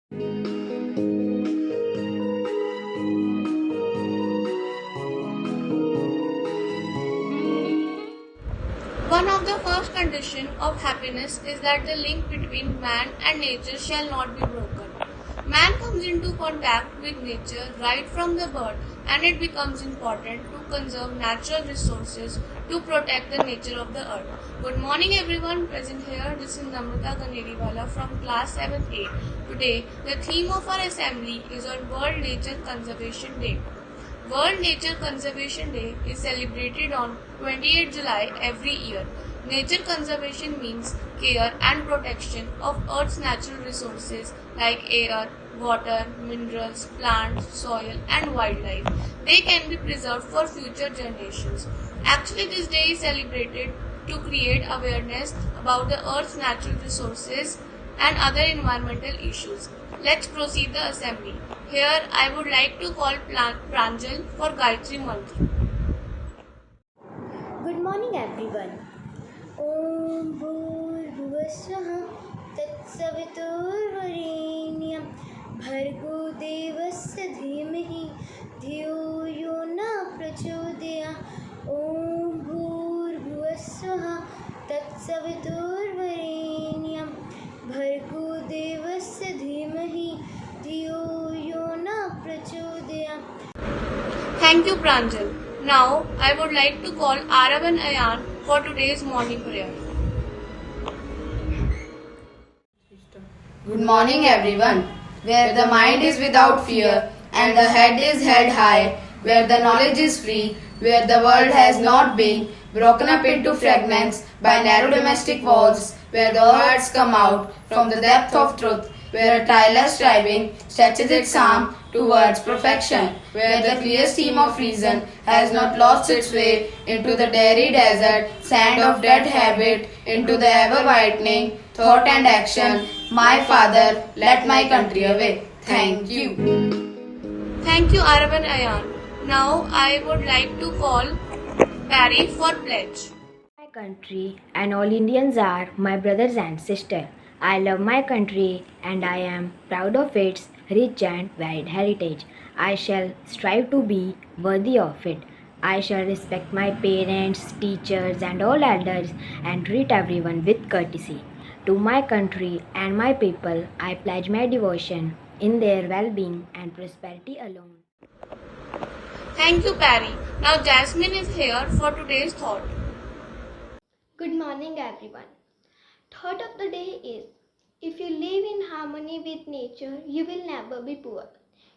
One of the first conditions of happiness is that the link between man and nature shall not be broken. Man comes into contact with nature right from the birth, and it becomes important to conserve natural resources to protect the nature of the earth. Good morning everyone present here. This is Namrata Ganeriwala from class 7A. Today, the theme of our assembly is on World Nature Conservation Day. World Nature Conservation Day is celebrated on 28 July every year. Nature conservation means care and protection of Earth's natural resources like air, water, minerals, plants, soil and wildlife. They can be preserved for future generations. Actually, this day is celebrated to create awareness about the Earth's natural resources and other environmental issues. Let's proceed the assembly. Here I would like to call Pranjal for Gayatri Mantra. Good morning everyone. Om Bhurvuvasvaha Tatsaviturvarenyam Bhargo Devasya Dhimahi Dhiyo Yo Na Prachodaya. Om Bhurvuvasvaha Tatsaviturvarenyam Bhargo Devasya Dhimahi Dhiyo Yo Na Prachodaya. Thank you Pranjal. Now I would like to call Arav and Ayan for today's morning prayer. Good morning everyone. Where the mind is without fear and the head is held high, where the knowledge is free, where the world has not been broken up into fragments by narrow domestic walls, where the words come out from the depth of truth, where a tireless striving stretches its arm towards perfection, where the clear stream of reason has not lost its way into the dreary desert sand of dead habit, into the ever-whitening thought and action. My Father, let my country away. Thank you. Thank you Arav and Ayan. Now I would like to call Barry for pledge. My country and all Indians are my brothers and sisters. I love my country and I am proud of its rich and varied heritage. I shall strive to be worthy of it. I shall respect my parents, teachers and all elders and treat everyone with courtesy. To my country and my people, I pledge my devotion in their well-being and prosperity alone. Thank you Barry. Now Jasmine is here for today's thought. Good morning everyone. Thought of the day is, if you live in harmony with nature, you will never be poor.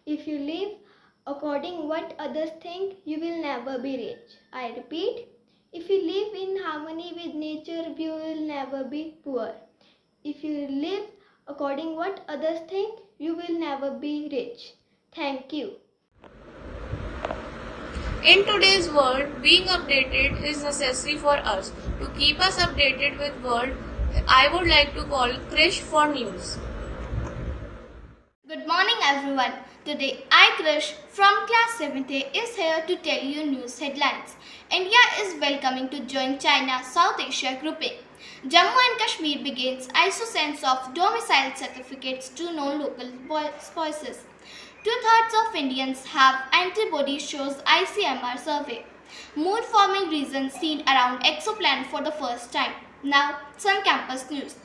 If you live according what others think, you will never be rich. I repeat, if you live in harmony with nature, you will never be poor. If you live according what others think, you will never be rich. Thank you. In today's world, being updated is necessary for us. To keep us updated with world, I would like to call Krish for news. Good morning everyone. Today I, Krish from class 7A is here to tell you news headlines. India is welcoming to join China South Asia grouping. Jammu and Kashmir begins ISO sense of domicile certificates to non-local spouses. 2/3 of Indians have antibody shows ICMR survey. Mood forming reasons seen around exoplanet for the first time. Now some campus news.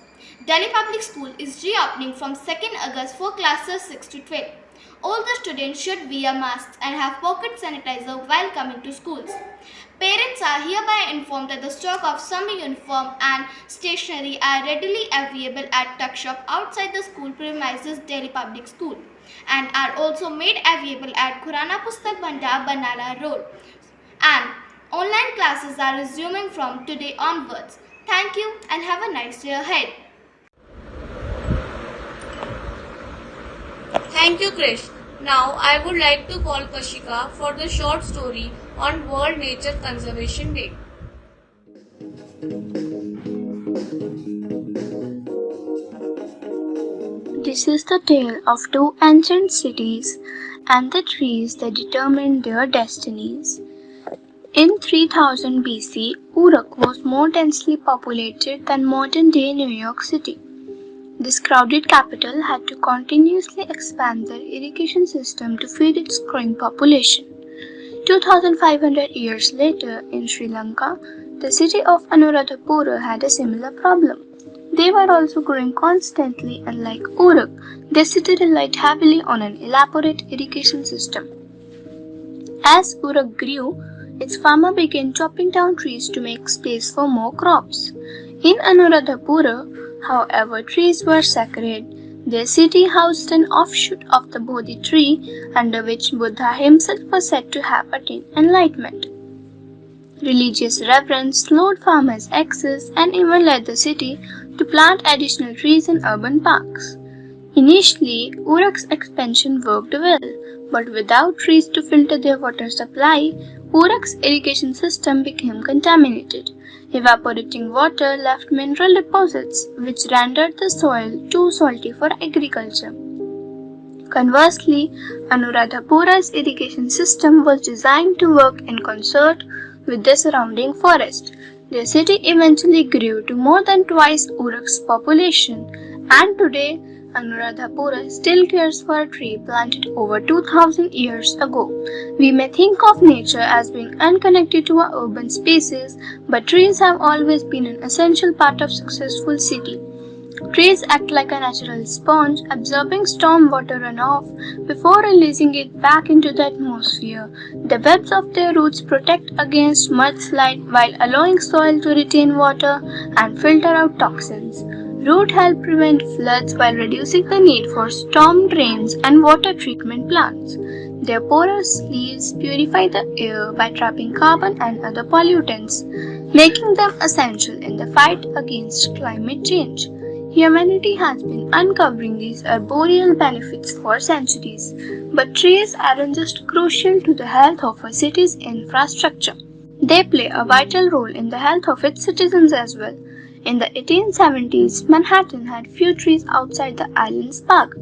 Delhi Public School is reopening from 2nd August for classes 6 to 12. All the students should wear masks and have pocket sanitizer while coming to schools. Parents are hereby informed that the stock of summer uniform and stationery are readily available at tuck shop outside the school premises Delhi Public School and are also made available at Khurana Pustak Bhandar Banala Road. And online classes are resuming from today onwards. Thank you and have a nice day ahead. Thank you Krish. Now I would like to call Kashika for the short story on World Nature Conservation Day. This is the tale of two ancient cities and the trees that determined their destinies. In 3000 BC, Uruk was more densely populated than modern-day New York City. This crowded capital had to continuously expand their irrigation system to feed its growing population. 2500 years later, in Sri Lanka, the city of Anuradhapura had a similar problem. They were also growing constantly, and like Uruk, their city relied heavily on an elaborate irrigation system. As Uruk grew, its farmer began chopping down trees to make space for more crops. In Anuradhapura, however, trees were sacred. Their city housed an offshoot of the Bodhi tree under which Buddha himself was said to have attained enlightenment. Religious reverence slowed farmers' access and even led the city to plant additional trees in urban parks. Initially, Uruk's expansion worked well, but without trees to filter their water supply, Uruk's irrigation system became contaminated. Evaporating water left mineral deposits, which rendered the soil too salty for agriculture. Conversely, Anuradhapura's irrigation system was designed to work in concert with the surrounding forest. The city eventually grew to more than twice Uruk's population, and today Anuradhapura still cares for a tree planted over 2000 years ago. We may think of nature as being unconnected to our urban spaces, but trees have always been an essential part of successful city. Trees act like a natural sponge, absorbing storm water runoff before releasing it back into the atmosphere. The webs of their roots protect against mudslide while allowing soil to retain water and filter out toxins. Roots help prevent floods while reducing the need for storm drains and water treatment plants. Their porous leaves purify the air by trapping carbon and other pollutants, making them essential in the fight against climate change. Humanity has been uncovering these arboreal benefits for centuries, but trees aren't just crucial to the health of a city's infrastructure. They play a vital role in the health of its citizens as well. In the 1870s, Manhattan had few trees outside the island's park.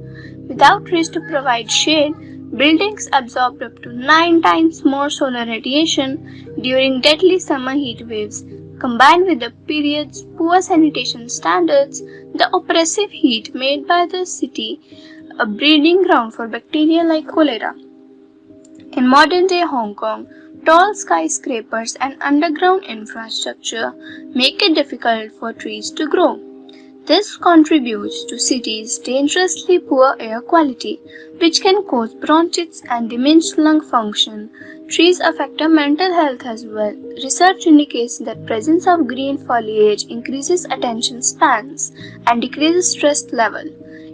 Without trees to provide shade, buildings absorbed up to 9 times more solar radiation during deadly summer heat waves. Combined with the period's poor sanitation standards, the oppressive heat made by the city a breeding ground for bacteria like cholera. In modern-day Hong Kong, tall skyscrapers and underground infrastructure make it difficult for trees to grow. This contributes to cities' dangerously poor air quality, which can cause bronchitis and diminished lung function. Trees affect our mental health as well. Research indicates that presence of green foliage increases attention spans and decreases stress level.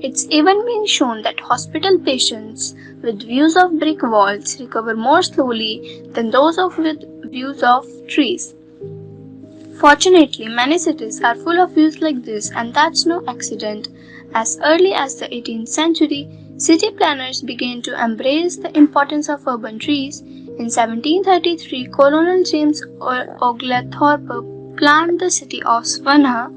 It's even been shown that hospital patients with views of brick walls recover more slowly than those with views of trees. Fortunately, many cities are full of views like this, and that's no accident. As early as the 18th century, city planners began to embrace the importance of urban trees. In 1733, Colonel James Oglethorpe planned the city of Savannah,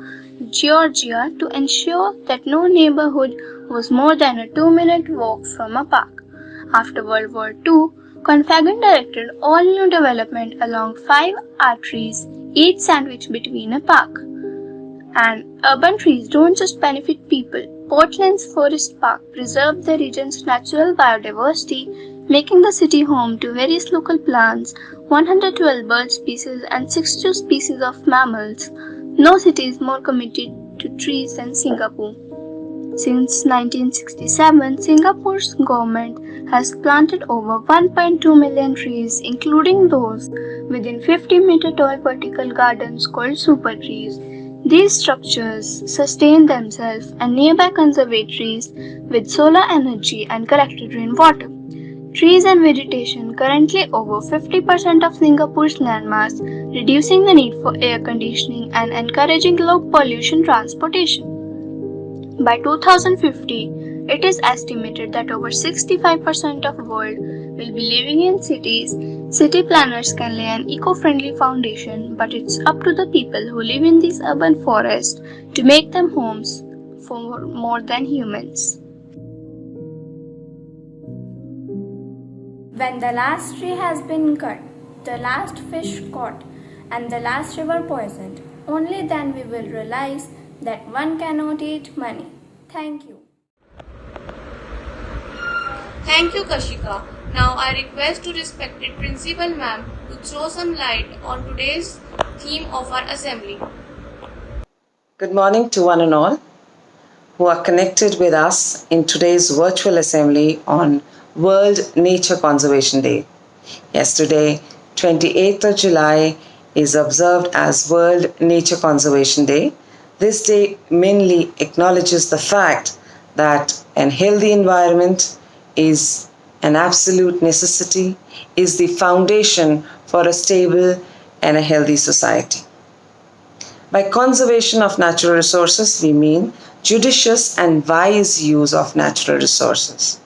Georgia, to ensure that no neighborhood was more than a 2-minute walk from a park. After World War II, Confagan directed all new development along 5 arteries, each sandwiched between a park. And urban trees don't just benefit people. Portland's Forest Park preserved the region's natural biodiversity, making the city home to various local plants, 112 bird species and 62 species of mammals. No city is more committed to trees than Singapore. Since 1967, Singapore's government has planted over 1.2 million trees, including those within 50-meter tall vertical gardens called super trees. These structures sustain themselves and nearby conservatories with solar energy and collected rainwater. Trees and vegetation currently over 50% of Singapore's landmass, reducing the need for air conditioning and encouraging low pollution transportation. By 2050, it is estimated that over 65% of the world will be living in cities. City planners can lay an eco-friendly foundation, but it's up to the people who live in these urban forests to make them homes for more than humans. When the last tree has been cut, the last fish caught, and the last river poisoned, only then we will realize that one cannot eat money. Thank you. Thank you, Kashika. Now I request to respected Principal Ma'am to throw some light on today's theme of our assembly. Good morning to one and all who are connected with us in today's virtual assembly on World Nature Conservation Day. Yesterday, 28th of July, is observed as World Nature Conservation Day. This day mainly acknowledges the fact that a healthy environment is an absolute necessity, is the foundation for a stable and a healthy society. By conservation of natural resources, we mean judicious and wise use of natural resources.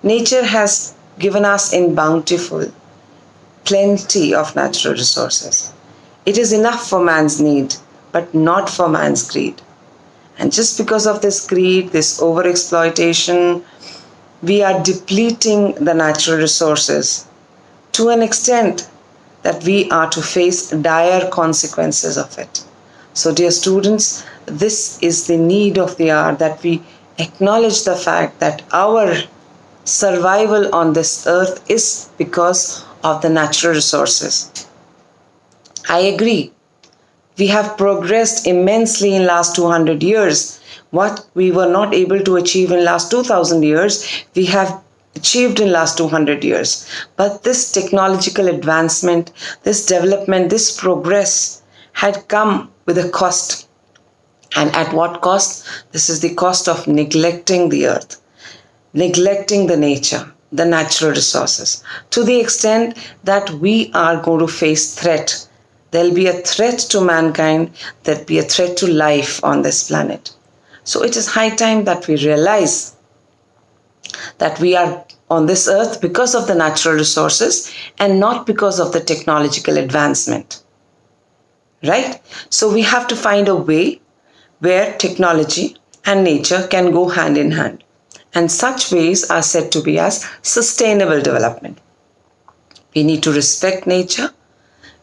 Nature has given us in bountiful plenty of natural resources. It is enough for man's need, but not for man's greed. And just because of this greed, this overexploitation, we are depleting the natural resources to an extent that we are to face dire consequences of it. So, dear students, this is the need of the hour, that we acknowledge the fact that our survival on this earth is because of the natural resources. I agree. We have progressed immensely in last 200 years. What we were not able to achieve in last 2000 years, we have achieved in last 200 years. But this technological advancement, this development, this progress had come with a cost. And at what cost? This is the cost of neglecting the earth, neglecting the nature, the natural resources, to the extent that we are going to face threat. There'll be a threat to mankind, there'll be a threat to life on this planet. So it is high time that we realize that we are on this earth because of the natural resources and not because of the technological advancement. Right? So we have to find a way where technology and nature can go hand in hand. And such ways are said to be as sustainable development. We need to respect nature,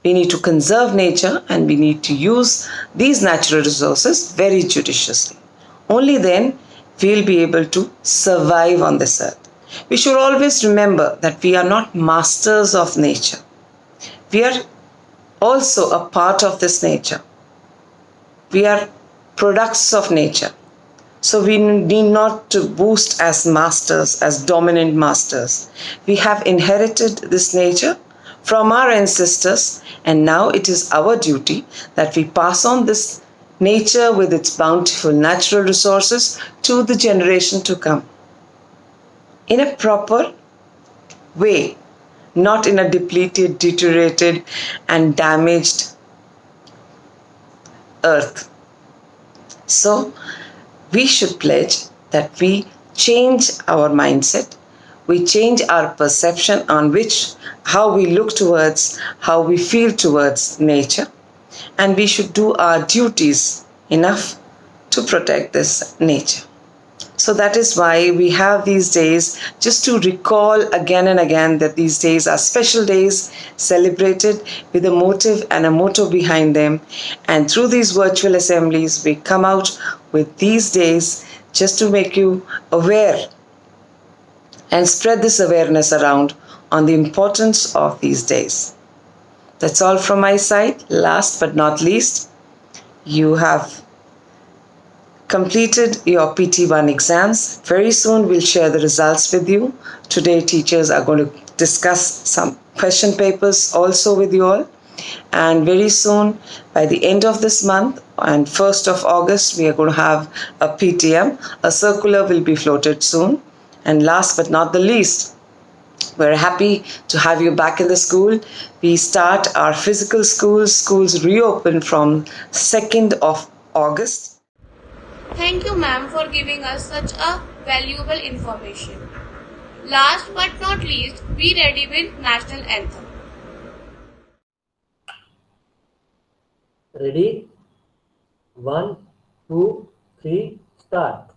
we need to conserve nature, and we need to use these natural resources very judiciously. Only then we'll be able to survive on this earth. We should always remember that we are not masters of nature. We are also a part of this nature. We are products of nature. So we need not to boast as masters, as dominant masters. We have inherited this nature from our ancestors, and now it is our duty that we pass on this nature with its bountiful natural resources to the generation to come in a proper way, not in a depleted, deteriorated, and damaged earth. So, we should pledge that we change our mindset, we change our perception on how we look towards, how we feel towards nature, and we should do our duties enough to protect this nature. So that is why we have these days, just to recall again and again that these days are special days celebrated with a motive and a motto behind them. And through these virtual assemblies, we come out with these days just to make you aware and spread this awareness around on the importance of these days. That's all from my side. Last but not least, you have completed your PT1 exams. Very soon we'll share the results with you. Today teachers are going to discuss some question papers also with you all. And very soon, by the end of this month and 1st of August, we are going to have a PTM. A circular will be floated soon. And last but not the least, we're happy to have you back in the school. We start our physical schools. Schools reopen from 2nd of August. Thank you, ma'am, for giving us such a valuable information. Last but not least, be ready with National Anthem. Ready? 1, 2, 3, start.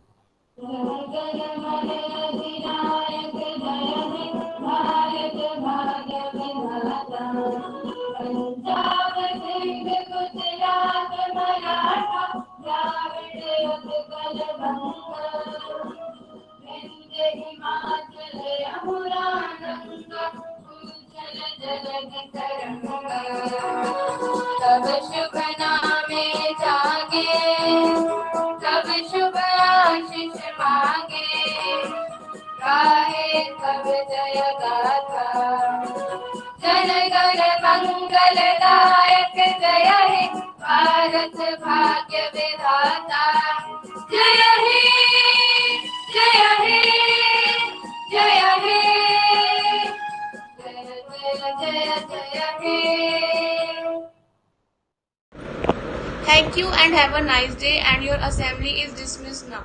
कब शुभ आशीष मांगे, गाहे कब जय गाथा। जन गण मंगलदायक जय हे, भारत भाग्य विधाता। जय हे, जय हे, जय हे, जय जय जय हे। Thank you and have a nice day, and your assembly is dismissed now.